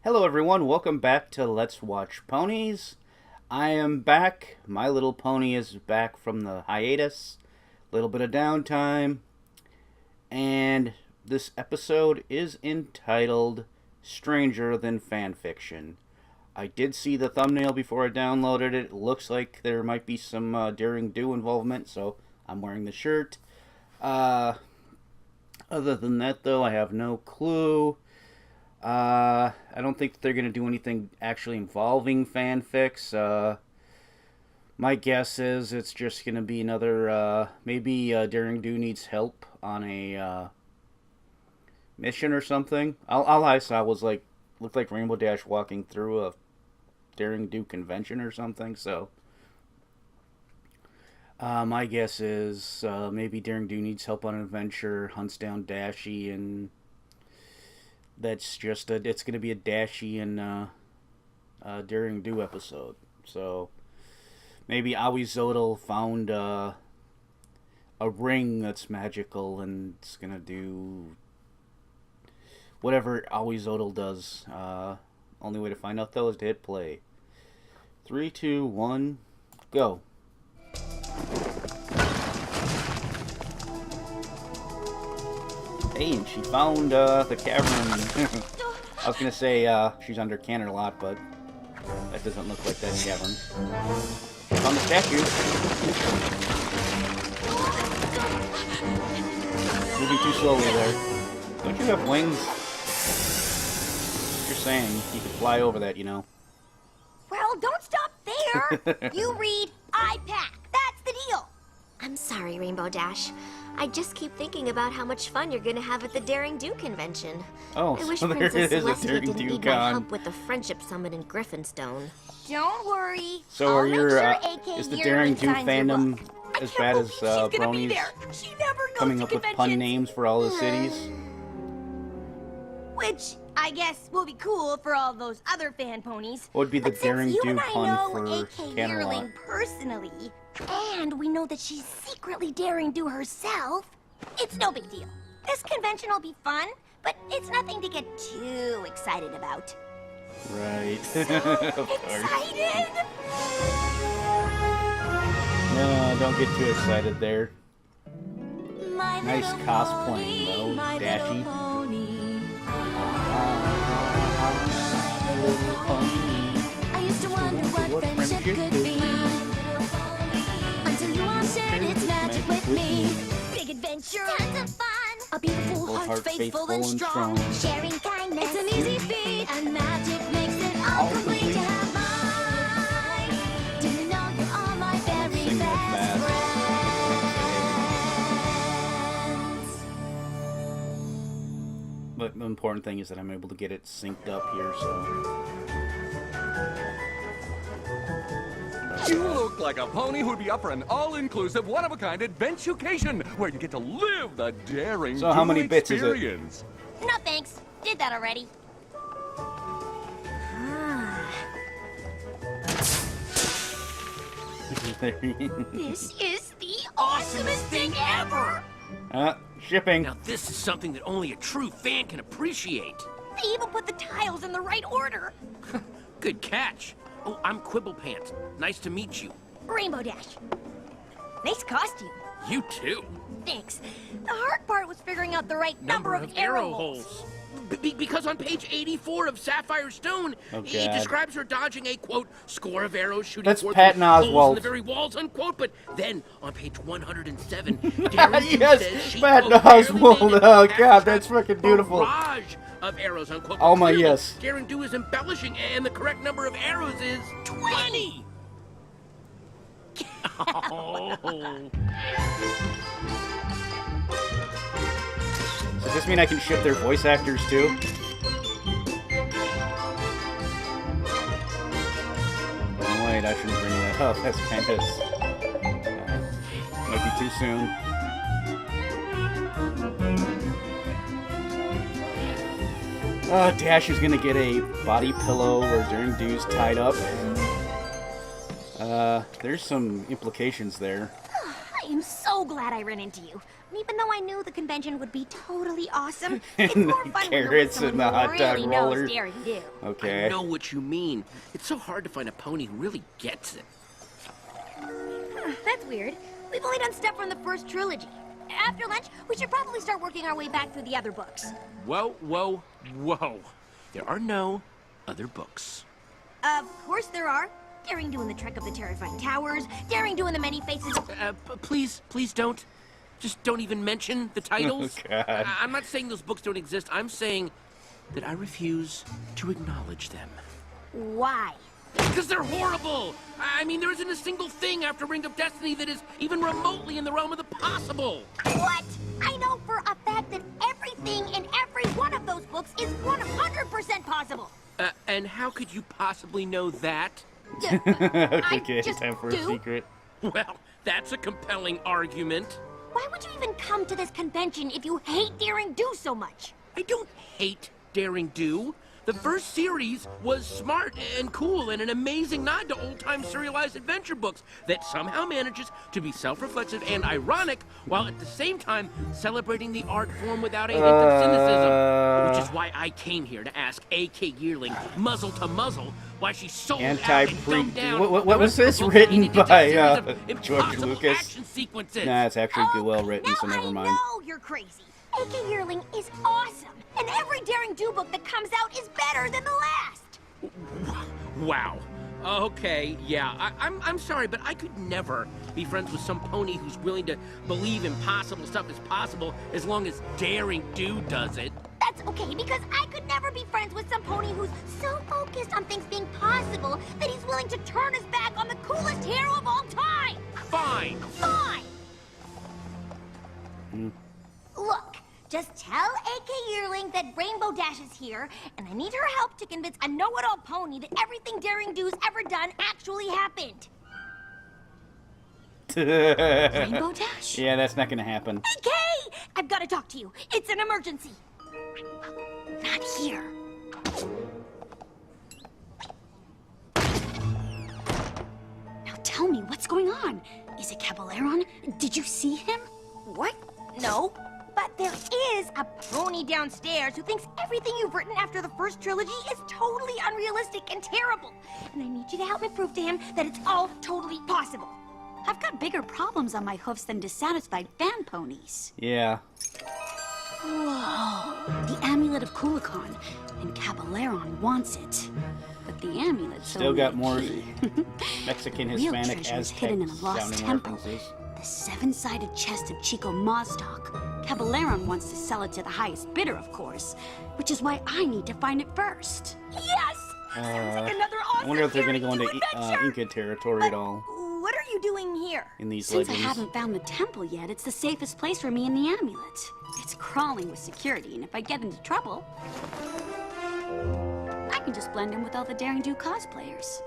Hello everyone, welcome back to Let's Watch Ponies. I am back. My Little Pony is back from the hiatus. A little bit of downtime. And this episode is entitled Stranger Than Fanfiction. I did see the thumbnail before I downloaded it. It looks like there might be some Daring Do involvement, so I'm wearing the shirt. Other than that though, I have no clue. I don't think they're going to do anything actually involving fanfics. My guess is it's just going to be another, maybe Daring Do needs help on a mission or something. All I saw was looked like Rainbow Dash walking through a Daring Do convention or something, so my guess is maybe Daring Do needs help on an adventure, hunts down Dashie, and that's just it's going to be a Dashie and Daring Do episode. So maybe Awi found a ring that's magical and it's going to do whatever Awi does. Only way to find out though is to hit play. 3, 2, 1, go. Hey, and she found the cavern. I was gonna say she's under cannon a lot, but that doesn't look like that cavern. Found the statue. Moving too slowly there. Don't you have wings? You're saying you could fly over that, you know. Well, don't stop there. You read, I pack. That's the deal. I'm sorry, Rainbow Dash. I just keep thinking about how much fun you're going to have at the Daring Do convention. Oh, I wish so there Princess it is, a Celestia Daring didn't Do need my con. help with the Friendship Summit in Griffinstone. Don't worry. So I'll are make your sure AK is the Yearling Daring Do signs your fandom book. as I bad can't as believe she's gonna be Bronies there. She never goes coming to up with pun conventions. names for all the cities? Which I guess will be cool for all those other fan ponies. What would be the But Daring since you Do and I pun know for AK Camelot? Yearling personally, and we know that she's secretly Daring Do herself, it's no big deal. This convention will be fun, but it's nothing to get too excited about. Right. So of course. excited! No, don't get too excited there. My Nice little cosplaying, pony, though, my Dashie. little pony. I used to wonder what friendship could be. Until you all shared its magic with me. Big adventure, tons of fun. A beautiful heart, faithful and strong. Sharing kindness, it's an easy feat. And magic makes it all complete to have mine. Do you know you're all my very Sing that best fast. friends? But the important thing is that I'm able to get it synced up here, so... You look like a pony who'd be up for an all-inclusive, one-of-a-kind adventucation where you get to live the Daring So how Do many bits is it? experience. No thanks, did that already. This is the awesomest thing ever! Shipping. Now this is something that only a true fan can appreciate. They even put the tiles in the right order. Good catch. Oh, I'm Quibblepants. Nice to meet you. Rainbow Dash. Nice costume. You too. Thanks. The hard part was figuring out the right number of arrow holes. Because on page 84 of Sapphire Stone, Oh, he God. describes her dodging a, quote, score of arrows shooting That's forth Patton through holes in Oswalt. the very walls, unquote. But then, on page 107, Daring Do Yes, says she, Patton quote, barely Oswalt. made it Oh, past God, that that's fucking beautiful. barrage of arrows, unquote. Oh, But my, clearly, yes. Daring Do is embellishing, and the correct number of arrows is 20. Oh. Does this mean I can ship their voice actors too? Oh wait, I shouldn't bring that up. That's kind of... might be too soon. Dash is gonna get a body pillow where Daring Do's tied up. There's some implications there. I am so glad I ran into you. And even though I knew the convention would be totally awesome, it's And more the fun when you're with carrots someone and the who hot dog really roller. knows daring do. Okay. I know what you mean. It's so hard to find a pony who really gets it. That's weird. We've only done stuff from the first trilogy. After lunch, we should probably start working our way back through the other books. Whoa, whoa, whoa. There are no other books. Of course there are. Daring Do in the Trek of the Terrifying Towers, Daring Do in the Many Faces of... Please don't. Just don't even mention the titles. Oh, God. I'm not saying those books don't exist. I'm saying that I refuse to acknowledge them. Why? Because they're horrible! I mean, there isn't a single thing after Ring of Destiny that is even remotely in the realm of the possible. What? I know for a fact that everything in every one of those books is 100% possible. And how could you possibly know that? Okay, just time for a do. secret. Well, that's a compelling argument. Why would you even come to this convention if you hate Daring Do so much? I don't hate Daring Do. The first series was smart and cool and an amazing nod to old-time serialized adventure books that somehow manages to be self-reflexive and ironic while at the same time celebrating the art form without a hint of cynicism. Which is why I came here to ask A.K. Yearling, muzzle to muzzle, why she's so What was this? Written by George Lucas? Action sequences. Nah, it's actually well written, now so never mind. I know you're crazy. A.K. Yearling is awesome, and every Daring Do book that comes out is better than the last. Wow. Okay, yeah, I'm sorry, but I could never be friends with some pony who's willing to believe impossible stuff is possible as long as Daring Do does it. That's okay, because I could never be friends with some pony who's so focused on things being possible that he's willing to turn his back on the coolest hero of all time. Fine. Fine. Look, just tell A.K. Yearling that Rainbow Dash is here, and I need her help to convince a know-it-all pony that everything Daring Do's ever done actually happened. Rainbow Dash? Yeah, that's not gonna happen. A.K. I've got to talk to you. It's an emergency. Not here. Now tell me, what's going on? Is it Caballeron? Did you see him? What? No. But there is a pony downstairs who thinks everything you've written after the first trilogy is totally unrealistic and terrible. And I need you to help me prove to him that it's all totally possible. I've got bigger problems on my hoofs than dissatisfied fan ponies. Yeah. Whoa, the amulet of Kulikon, and Caballeron wants it. But the amulet's Still only got a more key. Mexican, Real Hispanic, treasure is Aztec hidden in a lost sounding temple. references. The seven-sided chest of Chico Mazdoc. Caballeron wants to sell it to the highest bidder, of course, which is why I need to find it first. Yes! Sounds like another awesome I wonder if they're going to go Daring into Do adventure! Inca territory at all What are you doing here? in these Since legends. I haven't found the temple yet, it's the safest place for me and the amulet. It's crawling with security, and if I get into trouble, I can just blend in with all the Daring Do cosplayers.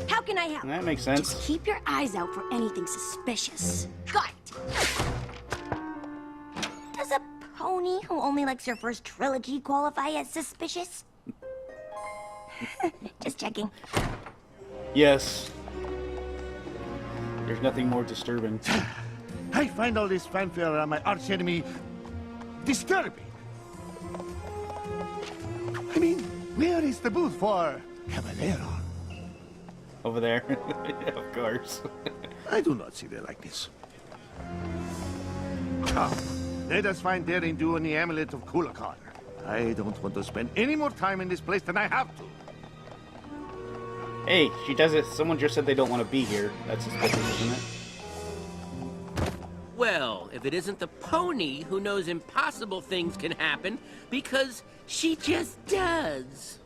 How can I help? That makes sense. Just keep your eyes out for anything suspicious. Got it. Does a pony who only likes your first trilogy qualify as suspicious? Just checking. Yes. There's nothing more disturbing. I find all this fanfare around my archenemy disturbing. I mean, where is the booth for Caballero? Over there. Of course. I do not see the likeness. Come, let us find Daring Do and the amulet of Kulikon. I don't want to spend any more time in this place than I have to. Hey, she does it. Someone just said they don't want to be here. That's suspicious, isn't it? Well, if it isn't the pony who knows impossible things can happen because she just does.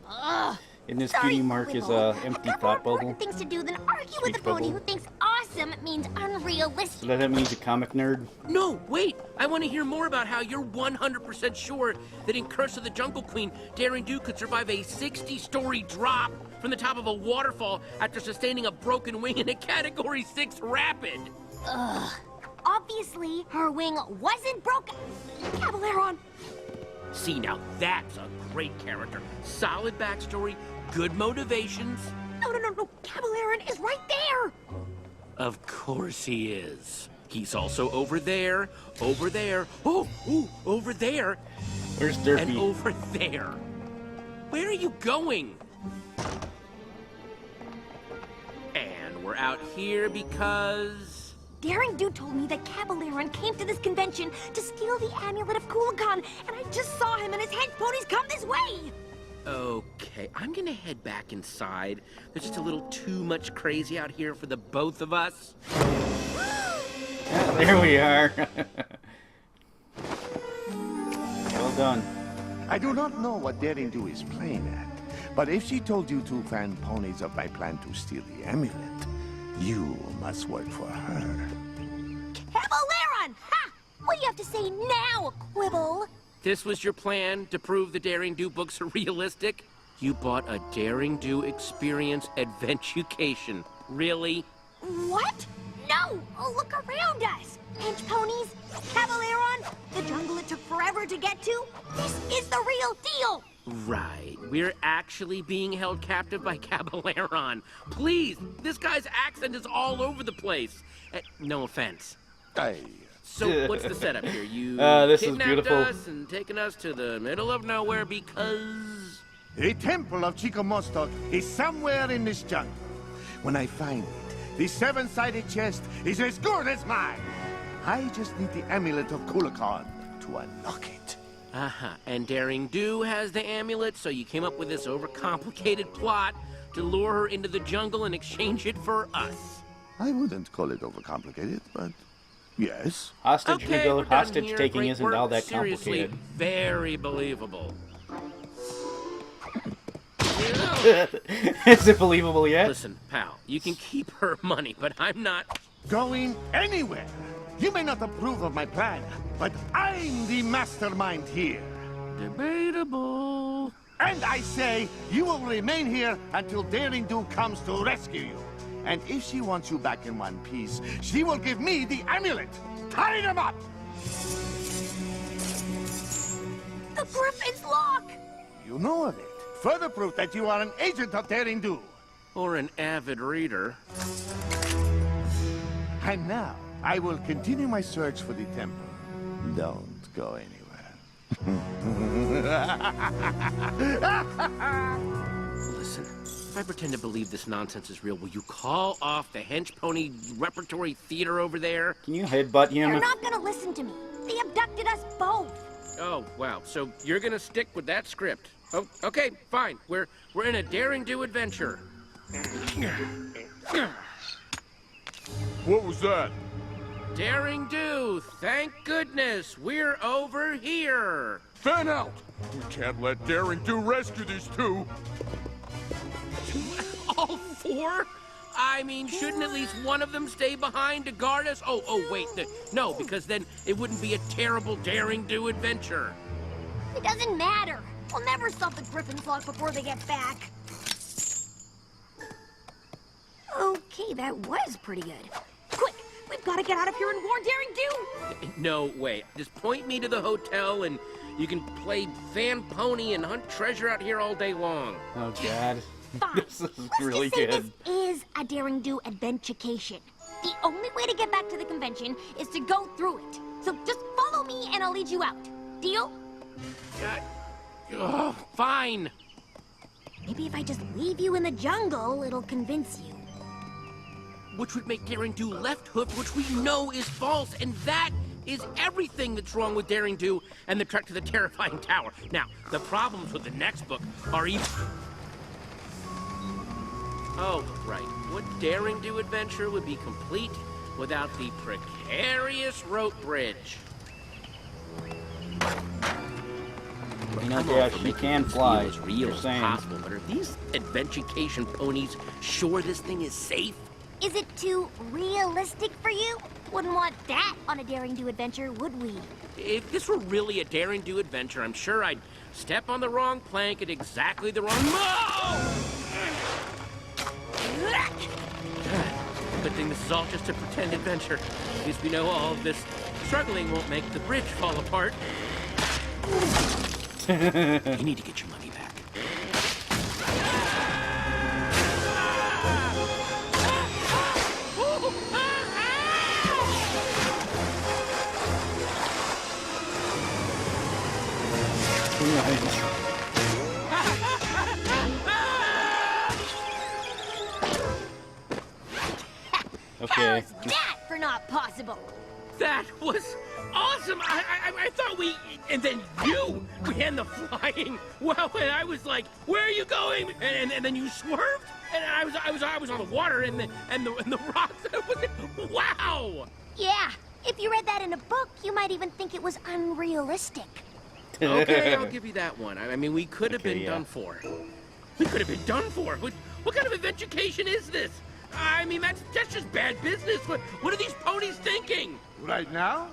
And this Sorry, cutie mark is Quibble. a empty I've got more thought bubble. important things to do than argue with a Speech pony bubble. who thinks awesome means So unrealistic. that means a comic nerd. No, wait. I want to hear more about how you're 100% sure that in Curse of the Jungle Queen, Daring Do could survive a 60-story drop from the top of a waterfall after sustaining a broken wing in a Category 6 rapid. Obviously, her wing wasn't broken. Caballeron. See, now that's a great character. Solid backstory, good motivations. No. Caballeron is right there. Of course he is. He's also over there, over there, over there, Where's and Derpy? over there. Where are you going? And we're out here because... Daring Do told me that Caballeron came to this convention to steal the amulet of Coolacon, and I just saw him and his hench ponies come this way! Okay, I'm gonna head back inside. There's just a little too much crazy out here for the both of us. Yeah, there we are. Well done. I do not know what Daring Do is playing at, but if she told you two fan ponies of my plan to steal the amulet, you must work for her. Caballeron! Ha! What do you have to say now, Quibble? This was your plan to prove the Daring Do books are realistic? You bought a Daring Do experience adventucation. Really? What? No! Oh, look around us! Hench ponies, Caballeron, the jungle it took forever to get to. This is the real deal! Right. We're actually being held captive by Caballeron. Please, this guy's accent is all over the place. No offense. So what's the setup here? You this is kidnapped beautiful. us and taken us to the middle of nowhere because... The temple of Chico Mostok is somewhere in this jungle. When I find it, the seven-sided chest is as good as mine. I just need the amulet of Coolacon to unlock it. Uh-huh. And Daring Do has the amulet, so you came up with this overcomplicated plot to lure her into the jungle and exchange it for us. I wouldn't call it overcomplicated, but yes. Hostage Okay, hostage taking Great isn't work. all that Seriously, complicated. very believable. Is it believable yet? Listen, pal, you can keep her money, but I'm not... Going anywhere. You may not approve of my plan, but I'm the mastermind here. Debatable. And I say, you will remain here until Daring Do comes to rescue you. And if she wants you back in one piece, she will give me the amulet. Tie them up! The Griffin's lock! You know of it. Further proof that you are an agent of Daring Do. Or an avid reader. And now, I will continue my search for the temple. Don't go anywhere. Listen, if I pretend to believe this nonsense is real, will you call off the hench pony repertory theater over there? Can you headbutt him? They're not gonna listen to me. They abducted us both. Oh, wow. So you're gonna stick with that script. Oh, okay, fine. We're in a Daring Do adventure. What was that? Daring Do, thank goodness, we're over here. Fan out! We can't let Daring Do rescue these two. All four? I mean, shouldn't at least one of them stay behind to guard us? Oh, wait, no, because then it wouldn't be a terrible Daring Do adventure. It doesn't matter. We'll never stop the Griffin's lock before they get back. Okay, that was pretty good. Quick, we've got to get out of here and warn Daring Do! No way. Just point me to the hotel and you can play fan pony and hunt treasure out here all day long. Oh, God. Fine. This is Let's really just say good. this is a Daring Do adventucation. The only way to get back to the convention is to go through it. So just follow me and I'll lead you out. Deal? Fine. Maybe if I just leave you in the jungle, it'll convince you. Which would make Daring Do left hook, which we know is false, and that is everything that's wrong with Daring Do and the trek to the terrifying tower. Now, the problems with the next book are even... Oh, right. What Daring Do adventure would be complete without the precarious rope bridge? You know, Come on, Dash, we're she making can this fly. feel as real Just as saying. possible, but are these adventucation ponies sure this thing is safe? Is it too realistic for you? Wouldn't want that on a Daring Do adventure, would we? If this were really a Daring Do adventure, I'm sure I'd step on the wrong plank at exactly the wrong... Good thing this is all just a pretend adventure. At least we know all of this struggling won't make the bridge fall apart. You need to get your money back. Okay. How's that for not possible? That was awesome! I thought we... And then you began the flying. Well, and I was like, where are you going? And then you swerved? And I was on the water and the rocks. Wow! Yeah, if you read that in a book, you might even think it was unrealistic. Okay, I'll give you that one. I mean, we could have Okay, been yeah. done for. We could have been done for. What kind of adventucation is this? I mean, that's just bad business. What are these ponies thinking? Right now,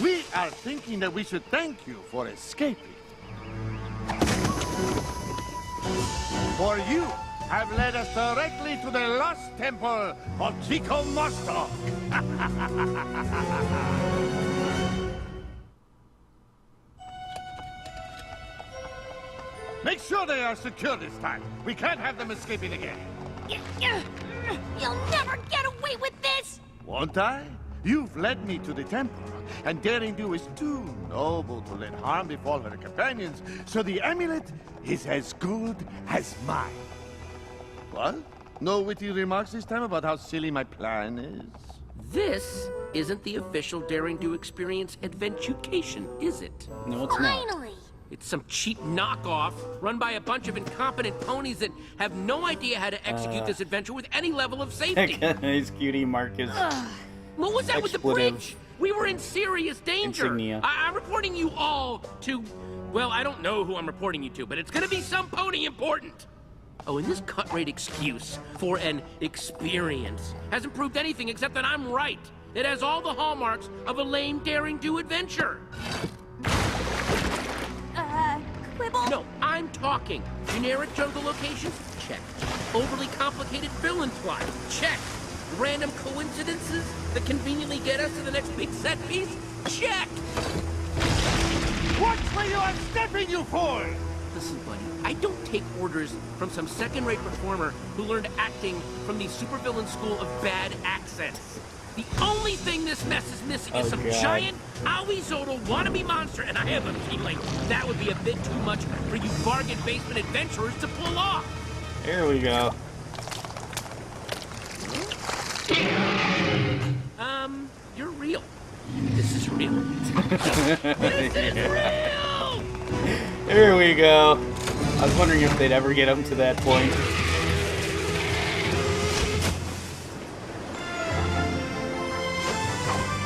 we are thinking that we should thank you for escaping. For you have led us directly to the lost temple of Chico Mostok. Make sure they are secure this time. We can't have them escaping again. You'll never get away with this! Won't I? You've led me to the temple, and Daring Do is too noble to let harm befall her companions, so the amulet is as good as mine. What? No witty remarks this time about how silly my plan is? This isn't the official Daring Do Experience Adventucation, is it? No, it's not. Finally! It's some cheap knockoff run by a bunch of incompetent ponies that have no idea how to execute this adventure with any level of safety. His cutie mark is What was that with the Expletive. bridge? We were in serious danger. Insignia. I'm reporting you all to... Well, I don't know who I'm reporting you to, but it's gonna be some pony important. Oh, and this cut-rate excuse for an experience hasn't proved anything except that I'm right. It has all the hallmarks of a lame Daring Do adventure. Quibble? No, I'm talking. Generic jungle locations? Check. Overly complicated villain plot? Check. Random coincidences that conveniently get us to the next big set piece? Check. Watch where you are stepping, you fool! Listen, buddy, I don't take orders from some second-rate performer who learned acting from the supervillain school of bad accents. The only thing this mess is missing is Oh, some God. giant Aoi-Zoto wannabe monster, and I have a feeling that would be a bit too much for you bargain basement adventurers to pull off. Here we go. You're real. This is real. This is real! Here we go. I was wondering if they'd ever get him to that point.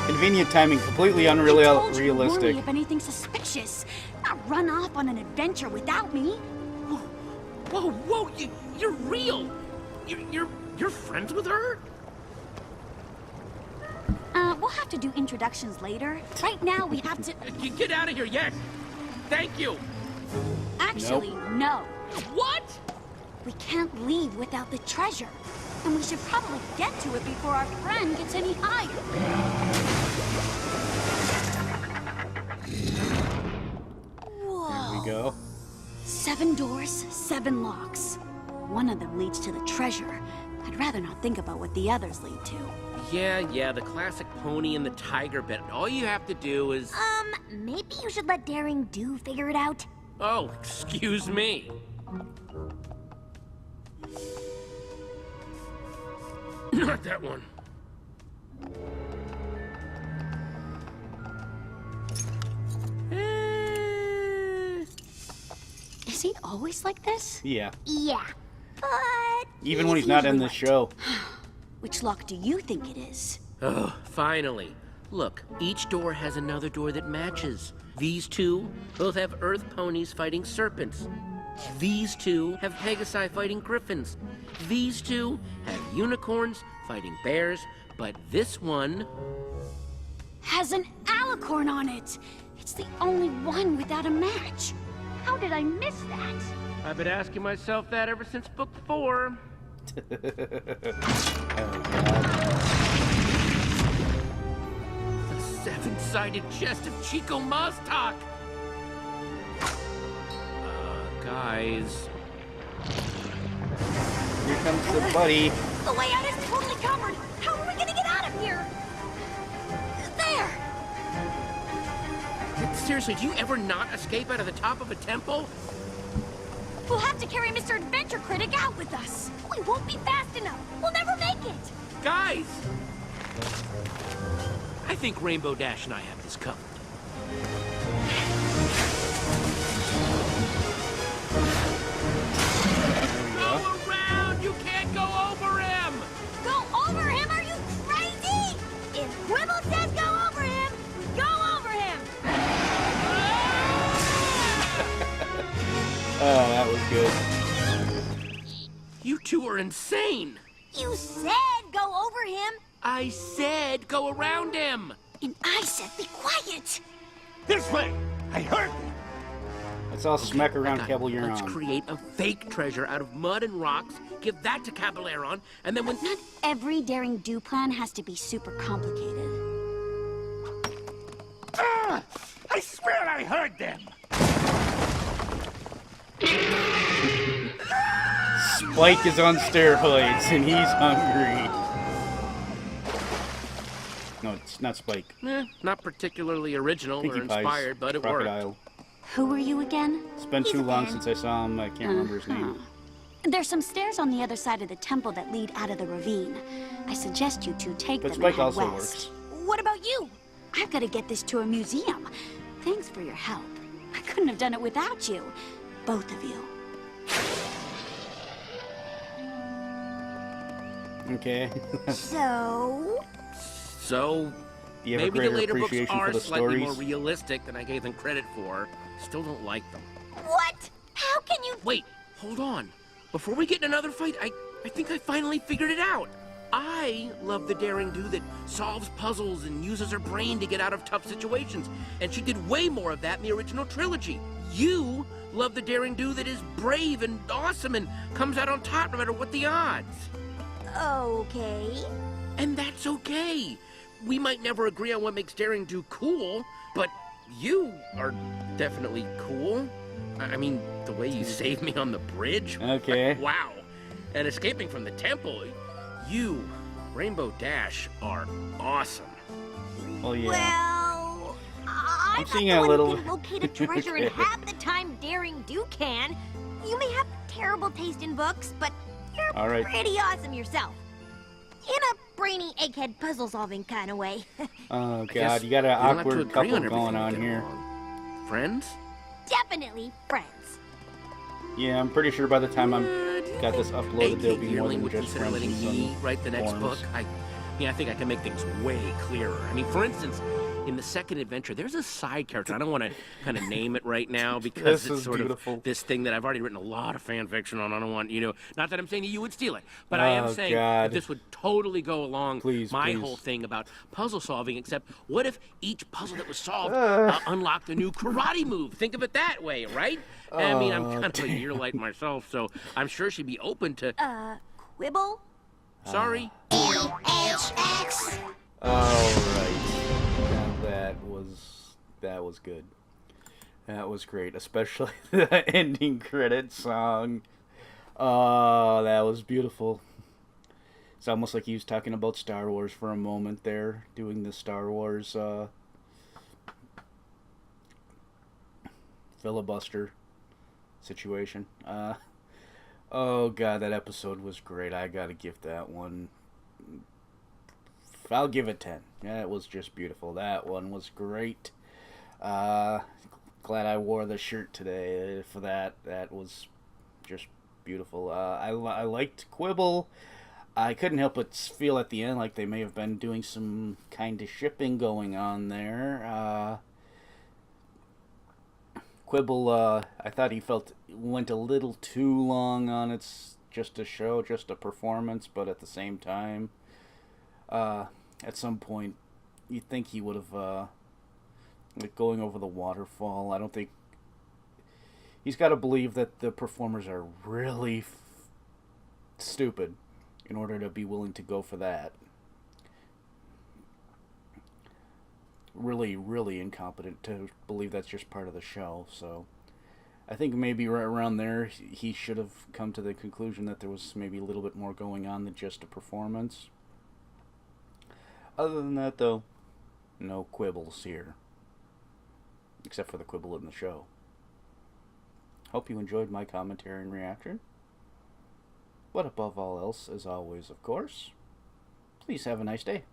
Convenient timing, completely I told you to warn unrealistic. me if anything suspicious. Not run off on an adventure without me. Whoa, you're real. You're friends with her? We'll have to do introductions later. Right now, we have to... You get out of here, yes. Thank you. Actually, no. What? We can't leave without the treasure. And we should probably get to it before our friend gets any higher. Whoa. Here we go. 7 doors, 7 locks. One of them leads to the treasure. I'd rather not think about what the others lead to. Yeah, the classic pony and the tiger bit. All you have to do is... Maybe you should let Daring Do figure it out. Oh, excuse me. Not that one. Is he always like this? Yeah. Yeah, but... Even when he's not in the show. Which lock do you think it is? Oh, finally. Look, each door has another door that matches. These two both have earth ponies fighting serpents. These two have Pegasi fighting griffins. These two have unicorns fighting bears. But this one... Has an alicorn on it! It's the only one without a match. How did I miss that? I've been asking myself that ever since book 4. The 7-sided chest of Chico Mostok! Guys... Here comes the buddy. The way out is totally covered! How are we gonna get out of here? There! Seriously, do you ever not escape out of the top of a temple? We'll have to carry Mr. Adventure Critic out with us. We won't be fast enough! We'll never make it! Guys, I think Rainbow Dash and I have this covered. Go around! You can't go over him! Go over him? Are you crazy? If Quibble says go over him, go over him! Oh, that was good. You two are insane! You said go over him! I said go around him! And I said be quiet. This way! I heard you! Let's all smack around Let's Caballero. create a fake treasure out of mud and rocks, give that to Caballero, and then when... Not every daring do plan has to be super complicated. Ah! I swear I heard them! Spike is on steroids and he's hungry. No, it's not Spike. Not particularly original Pinkie or inspired, but it worked. Crocodile. Who are you again? It's been too long since I saw him. I can't remember his name. There's some stairs on the other side of the temple that lead out of the ravine. I suggest you two take But them Spike and head also west. works. What about you? I've got to get this to a museum. Thanks for your help. I couldn't have done it without you. Both of you. Okay. So, Do you have a maybe the greater later books appreciation are for the slightly more stories? realistic than I gave them credit for. Still don't like them. What? How can you... Wait, hold on. Before we get in another fight, I think I finally figured it out. I love the daring do that solves puzzles and uses her brain to get out of tough situations. And she did way more of that in the original trilogy. You love the daring do that is brave and awesome and comes out on top no matter what the odds. Okay. And that's okay. We might never agree on what makes daring do cool, but you are definitely cool. I mean, the way you saved me on the bridge. Okay. Wow. And escaping from the temple. You, Rainbow Dash, are awesome. Oh yeah. Well, I'm not seeing the a one little- who can locate a treasure in half the time Daring Do can. You may have terrible taste in books, but you're All right. pretty awesome yourself. In a brainy egghead puzzle-solving kind of way. Oh I guess god, you got an we don't have to awkward agree couple on everything going to on get here. along. Friends? Definitely friends. Yeah, I'm pretty sure by the time I'm got this uploaded, there'll be more Yearling than would just consider friends letting and me some write the next forums. book. I think I can make things way clearer. I mean, for instance, in the second adventure, there's a side character. I don't want to kind of name it right now because This it's is sort beautiful. of this thing that I've already written a lot of fan fiction on. I don't want, not that I'm saying that you would steal it, but I am Oh, saying God. that this would totally go along Please, my please. whole thing about puzzle solving, except what if each puzzle that was solved unlocked a new karate move? Think of it that way, right? I mean, I'm kind of a yearlight myself, so I'm sure she'd be open to... Quibble? Sorry. LHX. Alright. That was good. That was great. Especially the ending credit song. Oh, that was beautiful. It's almost like he was talking about Star Wars for a moment there, doing the Star Wars filibuster situation. Oh god, that episode was great. I gotta give that one... I'll give it 10. Yeah, it was just beautiful. That one was great. Glad I wore the shirt today for that. That was just beautiful. I liked Quibble. I couldn't help but feel at the end like they may have been doing some kind of shipping going on there. Quibble, I thought he went a little too long on it's just a show, just a performance, but at the same time, at some point, you'd think he would have, like going over the waterfall. I don't think he's got to believe that the performers are really stupid in order to be willing to go for that. Really, really incompetent to believe that's just part of the show. So I think maybe right around there he should have come to the conclusion that there was maybe a little bit more going on than just a performance. Other than that, though, no quibbles here. Except for the quibble in the show. Hope you enjoyed my commentary and reaction. But above all else, as always, of course, please have a nice day.